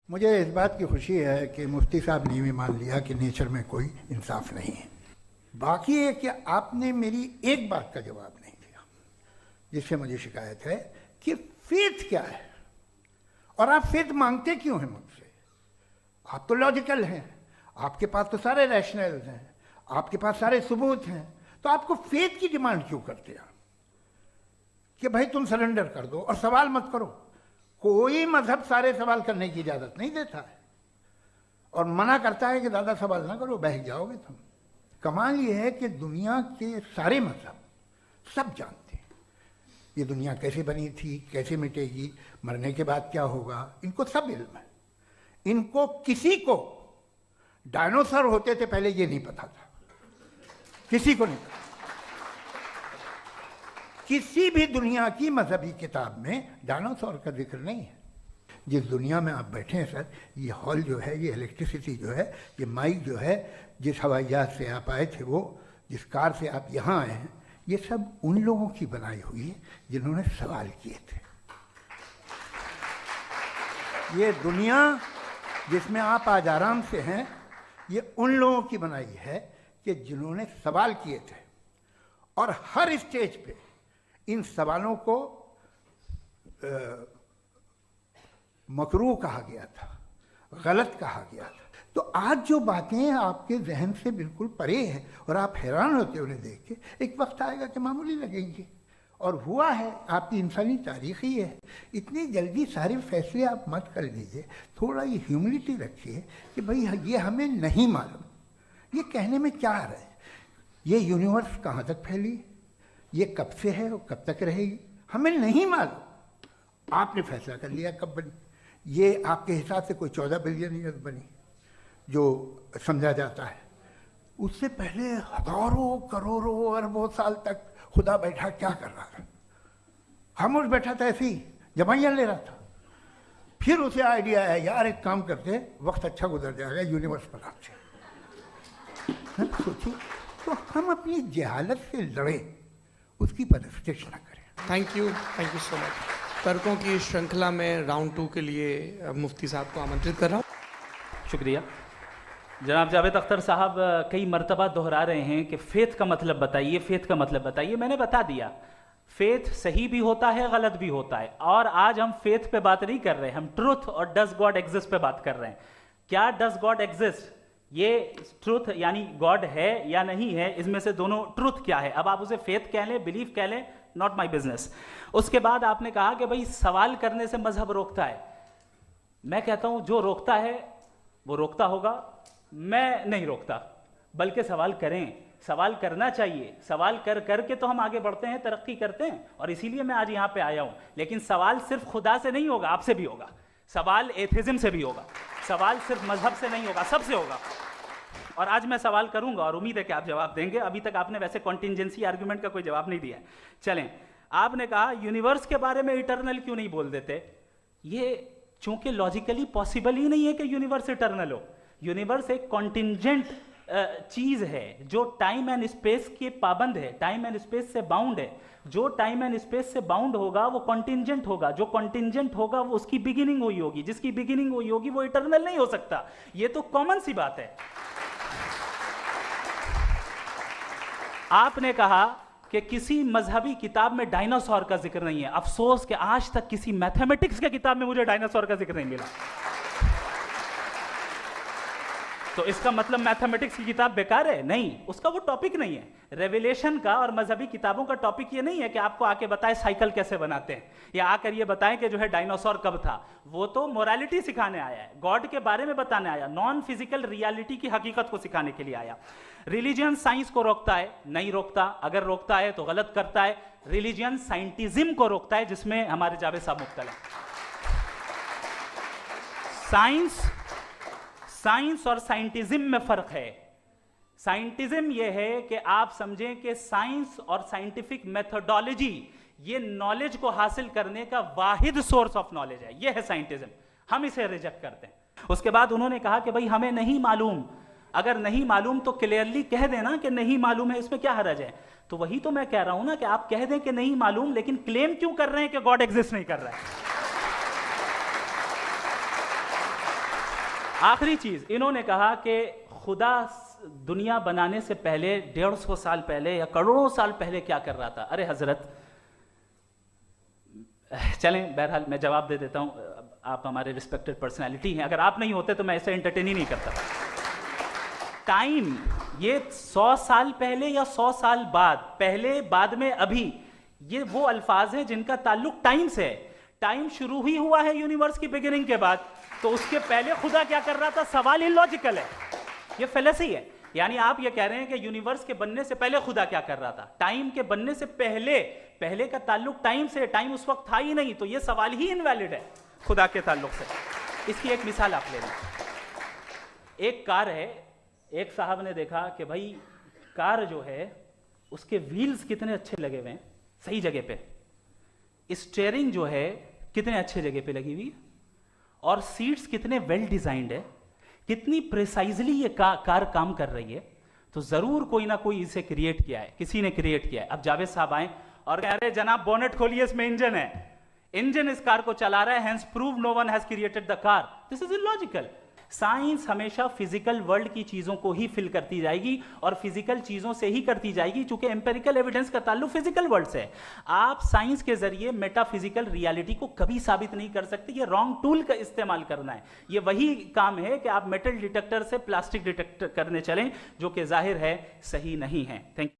मुझे इस बात की खुशी है कि मुफ्ती साहब ने भी मान लिया कि नेचर में कोई इंसाफ नहीं है। बाकी है कि आपने मेरी एक बात का जवाब नहीं दिया, जिससे मुझे शिकायत है कि फेथ क्या है और आप फेथ मांगते क्यों हैं मुझसे? आप तो लॉजिकल हैं, आपके पास तो सारे रैशनल्स हैं, आपके पास सारे सबूत हैं, तो आपको फेथ की डिमांड क्यों करते हैं कि भाई तुम सरेंडर कर दो और सवाल मत करो? कोई मजहब सारे सवाल करने की इजाजत नहीं देता है और मना करता है कि ज़्यादा सवाल ना करो, बह जाओगे तुम। कमाल ये है कि दुनिया के सारे मजहब सब जानते हैं ये दुनिया कैसे बनी थी, कैसे मिटेगी, मरने के बाद क्या होगा, इनको सब इल्म है। इनको किसी को डायनासोर होते थे पहले ये नहीं पता था, किसी को नहीं पता। किसी भी दुनिया की मजहबी किताब में डायनासोर का जिक्र नहीं है। जिस दुनिया में आप बैठे हैं सर, ये हॉल जो है, ये इलेक्ट्रिसिटी जो है, ये माइक जो है, जिस हवाई जहाज से आप आए थे, वो जिस कार से आप यहाँ आए हैं, ये सब उन लोगों की बनाई हुई है जिन्होंने सवाल किए थे। ये दुनिया जिसमें आप आज आराम से हैं, ये उन लोगों की बनाई है कि जिन्होंने सवाल किए थे और हर स्टेज पे इन सवालों को मकरूह कहा गया था, गलत कहा गया था। तो आज जो बातें आपके जहन से बिल्कुल परे हैं और आप हैरान होते हैं उन्हें देख के, एक वक्त आएगा कि मामूली लगेंगे। और हुआ है, आपकी इंसानी तारीख ही है। इतनी जल्दी सारे फैसले आप मत कर लीजिए, थोड़ा ये ह्यूमिलिटी रखिए कि भाई ये हमें नहीं मालूम। ये कहने में क्या आ रहा है? ये यूनिवर्स कहाँ तक फैली, ये कब से है और कब तक रहेगी, हमें नहीं मालूम। आपने फैसला कर लिया कब बनी। ये आपके हिसाब से कोई 14 बिलियन ईयर बनी जो समझा जाता है। उससे पहले हजारों करोड़ों अरबों साल तक खुदा बैठा क्या कर रहा था? खामोश बैठा था, ऐसे ही जमाइयाँ ले रहा था। फिर उसे आइडिया आया, यार एक काम करते, वक्त अच्छा गुजर जाएगा, यूनिवर्स बनाते। सोचिए, तो हम अपनी जहालत से लड़े, उसकी परस्तिश न करें। Thank you so much. तर्कों की श्रृंखला में राउंड 2 के लिए मुफ्ती साहब को आमंत्रित कर रहा हूँ। शुक्रिया। जनाब जावेद अख्तर साहब कई मरतबा दोहरा रहे हैं कि फेथ का मतलब बताइए, फेथ का मतलब बताइए। मैंने बता दिया, फेथ सही भी होता है, गलत भी होता है। और आज हम फेथ पे बात नहीं कर रहे, हम ट्रूथ और डज गॉड एग्जिस्ट पे बात कर रहे हैं। क्या डज गॉड एग्जिस्ट, ये ट्रूथ यानी गॉड है या नहीं है, इसमें से दोनों ट्रूथ क्या है। अब आप उसे फेथ कह लें, बिलीफ कह लें, नॉट माई बिजनेस। उसके बाद आपने कहा कि भाई सवाल करने से मजहब रोकता है। मैं कहता हूं जो रोकता है वो रोकता होगा, मैं नहीं रोकता। बल्कि सवाल करें, सवाल करना चाहिए। सवाल कर करके तो हम आगे बढ़ते हैं, तरक्की करते हैं, और इसीलिए मैं आज यहां पे आया हूं। लेकिन सवाल सिर्फ खुदा से नहीं होगा, आपसे भी होगा। सवाल एथिज्म से भी होगा, सवाल सिर्फ मजहब से नहीं होगा, सबसे होगा। और आज मैं सवाल करूंगा और उम्मीद है कि आप जवाब देंगे। अभी तक आपने वैसे कॉन्टिंजेंसी आर्गुमेंट का कोई जवाब नहीं दिया। चलें, आपने कहा यूनिवर्स के बारे में इटर्नल क्यों नहीं बोल देते। ये चूंकि लॉजिकली पॉसिबल ही नहीं है कि यूनिवर्स इटर्नल हो। यूनिवर्स एक कॉन्टिंजेंट चीज है जो टाइम एंड स्पेस के पाबंद है, टाइम एंड स्पेस से बाउंड है। जो टाइम एंड स्पेस से बाउंड होगा वो कॉन्टिंजेंट होगा, जो कॉन्टिंजेंट होगा वो उसकी बिगिनिंग हुई होगी, जिसकी बिगिनिंग हुई होगी वो इटर्नल नहीं हो सकता। ये तो कॉमन सी बात है। आपने कहा कि किसी मजहबी किताब में डायनासोर का जिक्र नहीं है। अफसोस कि आज तक किसी मैथमेटिक्स की किताब में मुझे डायनासोर का जिक्र नहीं मिला। तो इसका मतलब मैथमेटिक्स की किताब बेकार है? नहीं, उसका वो टॉपिक नहीं है। रेवलेशन का और मजहबी किताबों का टॉपिक ये नहीं है कि आपको आके बताए साइकिल कैसे बनाते हैं, या आकर ये बताएं कि जो है डायनासोर कब था। वो तो मोरालिटी सिखाने आया है, गॉड के बारे में बताने आया, नॉन फिजिकल रियलिटी की हकीकत को सिखाने के लिए आया। रिलीजियन साइंस को रोकता है? नहीं रोकता। अगर रोकता है तो गलत करता है। रिलीजियन साइंटिज्म को रोकता है, जिसमें हमारे जावेद साहब मुब्तला है। साइंस और साइंटिज्म में फर्क है। साइंटिज्म यह है कि आप समझें कि साइंस और साइंटिफिक मेथोडोलॉजी ये नॉलेज को हासिल करने का वाहिद सोर्स ऑफ नॉलेज है। यह है साइंटिज्म। हम इसे रिजेक्ट करते हैं। उसके बाद उन्होंने कहा कि भाई हमें नहीं मालूम। अगर नहीं मालूम तो क्लियरली कह देना कि नहीं मालूम है, इसमें क्या हर्ज है। तो वही तो मैं कह रहा हूं ना कि आप कह दें कि नहीं मालूम, लेकिन क्लेम क्यों कर रहे हैं कि गॉड एग्जिस्ट नहीं कर रहा है। आखिरी चीज, इन्होंने कहा कि खुदा दुनिया बनाने से पहले 150 साल पहले या करोड़ों साल पहले क्या कर रहा था। अरे हजरत, चलें, बहरहाल मैं जवाब दे देता हूं, आप हमारे रिस्पेक्टेड पर्सनालिटी हैं, अगर आप नहीं होते तो मैं ऐसे एंटरटेन ही नहीं करता। टाइम, ये 100 साल पहले या 100 साल बाद, पहले बाद में अभी, ये वो अल्फाज हैं जिनका ताल्लुक टाइम से है। टाइम शुरू ही हुआ है यूनिवर्स की बिगिनिंग के बाद, तो उसके पहले खुदा क्या कर रहा था, सवाल इलॉजिकल है, ये फेलेसी है। यानी आप ये कह रहे हैं कि यूनिवर्स के बनने से पहले खुदा क्या कर रहा था, टाइम के बनने से पहले, पहले का ताल्लुक टाइम से, टाइम उस वक्त था ही नहीं, तो ये सवाल ही इनवैलिड है खुदा के ताल्लुक से। इसकी एक मिसाल आप ले लें। एक कार है, एक साहब ने देखा कि भाई कार जो है उसके व्हील्स कितने अच्छे लगे हुए हैं सही जगह पे, स्टीयरिंग जो है कितने अच्छे जगह पे लगी हुई, और सीट्स कितने वेल डिजाइंड है, कितनी प्रिसाइजली ये कार काम कर रही है, तो जरूर कोई ना कोई इसे क्रिएट किया है, किसी ने क्रिएट किया है। अब जावेद साहब आए और कह रहे जनाब बोनेट खोलिए, इसमें इंजन है, इंजन इस कार को चला रहा है, hence prove no one has created the car. This is illogical. Science हमेशा फिजिकल वर्ल्ड की चीजों को ही फिल करती जाएगी और फिजिकल चीजों से ही करती जाएगी, क्योंकि एम्पेरिकल एविडेंस का ताल्लुक फिजिकल वर्ल्ड से है। आप साइंस के जरिए मेटाफिजिकल रियलिटी को कभी साबित नहीं कर सकते, ये रॉन्ग टूल का इस्तेमाल करना है। ये वही काम है कि आप मेटल डिटेक्टर से प्लास्टिक डिटेक्टर करने चलें, जो कि जाहिर है सही नहीं है। Thank you.